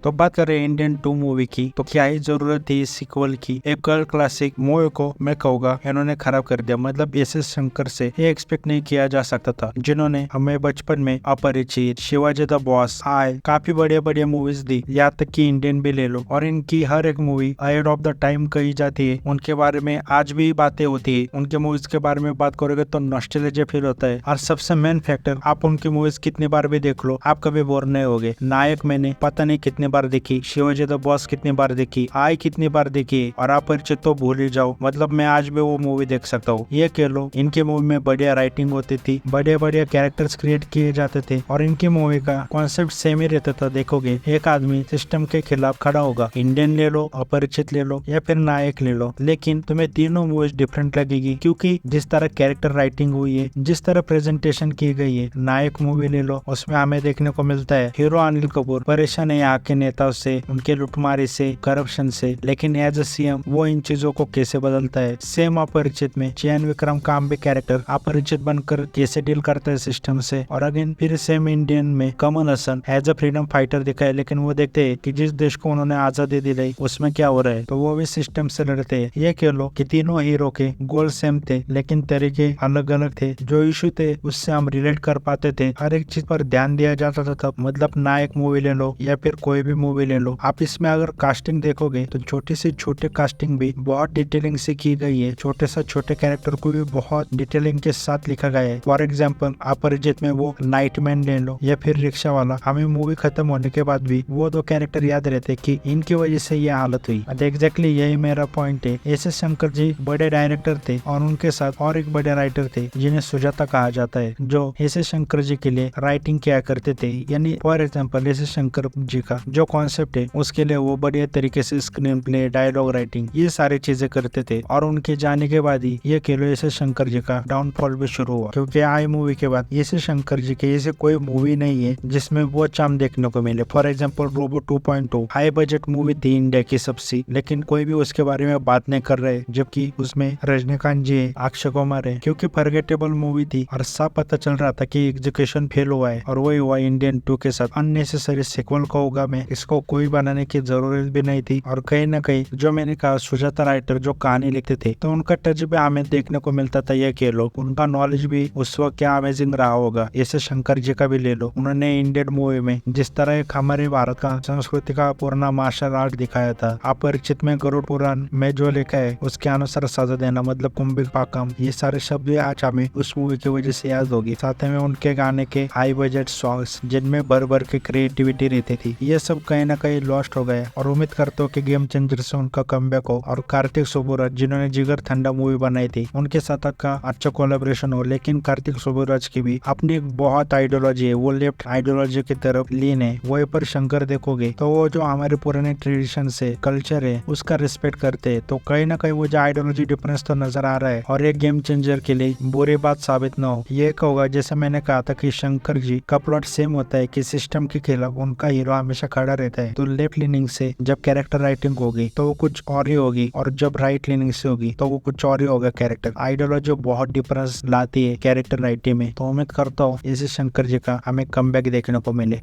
तो बात करें इंडियन 2 मूवी की, तो क्या ही जरूरत थी इस सीक्वल की। एक कल्ट क्लासिक मूवी को मैं कहूँगा इन्होंने खराब कर दिया। मतलब एस.एस. शंकर से ये एक्सपेक्ट नहीं किया जा सकता था, जिन्होंने हमें बचपन में अपरिचित, शिवाजी द बॉस, आय, काफी बढ़िया बढ़िया मूवीज दी। यहाँ तक कि इंडियन भी ले लो, और इनकी हर एक movie ahead of the time कही जाती है। उनके बारे में आज भी बातें होती है। उनके मूवीज के बारे में बात करोगे तो नॉस्टैल्जिया फील होता है। और सबसे मेन फैक्टर, आप उनकी मूवीज कितनी बार भी देख लो, आप कभी बोर नहीं होगे। नायक मैंने पता नहीं कितने बार देखी, शिवाजी द बॉस कितनी बार देखी, आई कितनी बार देखी, और अपरिचित तो भूल ही जाओ। मतलब मैं आज भी वो मूवी देख सकता हूँ। ये कह लो इनकी मूवी में बढ़िया राइटिंग होती थी, बढ़िया बढ़िया कैरेक्टर्स क्रिएट किए जाते थे, और इनकी मूवी का कॉन्सेप्ट सेम ही रहता था। देखोगे एक आदमी सिस्टम के खिलाफ खड़ा होगा, इंडियन ले लो, अपरिचित ले लो, या फिर नायक ले लो, लेकिन तुम्हें तीनों मूवीज डिफरेंट लगेगी, क्योंकि जिस तरह कैरेक्टर राइटिंग हुई है, जिस तरह प्रेजेंटेशन की गई है। नायक मूवी ले लो, उसमें हमें देखने को मिलता है हीरो अनिल कपूर परेशान है यहाँ के नेताओं से, उनके लुटमारी से, करप्शन से, लेकिन एज अ सीएम वो इन चीजों को कैसे बदलता है। सेम अपरिचित में चयन विक्रम का भी कैरेक्टर अपरिचित बनकर कैसे डील करता है सिस्टम से। और अगेन फिर सेम इंडियन में Kamal Haasan as a freedom fighter दिखाए, लेकिन वो देखते हैं कि जिस देश को उन्होंने आजादी दिलाई उसमें क्या हो रहा है, तो वो भी सिस्टम से लड़ते हैं। ये कह लो कि तीनों हीरो के गोल सेम थे, लेकिन तरीके अलग अलग थे। जो इशू थे उससे हम रिलेट कर पाते थे, हर एक चीज पर ध्यान दिया जाता था तब। मतलब नायक मूवी ले लो या फिर कोई भी मूवी ले लो, आप इसमें अगर कास्टिंग देखोगे तो छोटी से छोटे कास्टिंग भी बहुत डिटेलिंग से की गई है। छोटे से छोटे कैरेक्टर को भी बहुत डिटेलिंग के साथ लिखा गया है। फॉर एग्जाम्पल अपरिचित में वो नाइटमैन ले लो या फिर रिक्शा वाला, हमें मूवी खत्म होने के बाद भी वो दो कैरेक्टर याद रहते कि इनकी वजह से ये हालत हुई। एग्जैक्टली यही मेरा पॉइंट है। एस.एस. शंकर जी बड़े डायरेक्टर थे, और उनके साथ और एक बड़े राइटर थे जिन्हें सुजाता कहा जाता है, जो एस.एस. शंकर जी के लिए राइटिंग किया करते थे। यानी for example SS. Shankar ji का जो कॉन्सेप्ट है उसके लिए वो बढ़िया तरीके से स्क्रीन प्ले, डायलॉग राइटिंग, ये सारी चीजें करते थे। और उनके जाने के बाद ही ये कह लो एस.एस. शंकर जी का डाउनफॉल भी शुरू हुआ, क्योंकि आई मूवी के बाद एस.एस. शंकर जी के ऐसे कोई मूवी नहीं है जिसमें वो चाम देखने को मिले। For example Robo 2.0 high budget movie थी इंडिया की सबसे, लेकिन कोई भी उसके बारे में बात नहीं कर रहे, जबकि उसमें रजनीकांत जी है, अक्षय कुमार है, क्योंकि फॉरगेटेबल मूवी थी और सब पता चल रहा था कि एग्जीक्यूशन फेल हुआ है। और वही हुआ इंडियन 2 के साथ। अननेसेसरी सिक्वल को होगा मैं, इसको कोई बनाने की जरूरत भी नहीं थी। और कहीं ना कहीं जो मैंने कहा सुजाता राइटर जो कहानी लिखते थे, तो उनका टच भी हमें देखने को मिलता था। ये कह लो उनका नॉलेज भी उस वक्त क्या अमेजिंग रहा होगा। ऐसे शंकर जी का भी ले लो, उन्होंने इंडियन मूवी में जिस तरह एक हमारे भारत का संस्कृति का पूर्ण मार्शल आर्ट दिखाया था। अपरिचित में गरुड़ पुराण में जो लिखा है उसके अनुसार सजा देना, मतलब कुंभिक पाकम, ये सारे शब्द आज हमें उस मूवी की वजह से याद होगी। साथ में उनके गाने के हाई बजट सॉन्ग्स जिनमें भर भर के क्रिएटिविटी रहती थी, ये सब कहीं ना कहीं लॉस्ट हो गए। और उम्मीद करता हूँ कि गेम चेंजर से उनका कमबैक हो। और कार्तिक सुब्बुराज जिन्होंने जिगर ठंडा मूवी बनाई थी, उनके साथ का अच्छा कोलैबोरेशन हो। लेकिन कार्तिक सुब्बुराज की भी अपनी एक बहुत आइडियोलॉजी है, वो लेफ्ट आइडियोलॉजी की तरफ लीन है। वही पर शंकर देखोगे तो वो जो हमारे पुराने ट्रेडिशन से कल्चर है उसका रिस्पेक्ट करते हैं। तो कहीं ना कहीं वो जो आइडियोलॉजी डिफरेंस तो नजर आ रहा है, और एक गेम चेंजर के लिए बुरी बात साबित न हो। ये होगा जैसे मैंने कहा था कि शंकर जी का प्लॉट सेम होता है कि सिस्टम के खिलाफ उनका हीरो हमेशा खड़ा रहता है। तो लेफ्ट लीनिंग से जब कैरेक्टर राइटिंग होगी तो वो कुछ और ही होगी, और जब राइट लीनिंग से होगी तो वो कुछ और ही होगा। कैरेक्टर आइडियोलॉजी बहुत डिफरेंस लाती है कैरेक्टर राइटिंग में। तो उम्मीद करता हूँ इसी शंकर जी का हमें कमबैक देखने को मिले।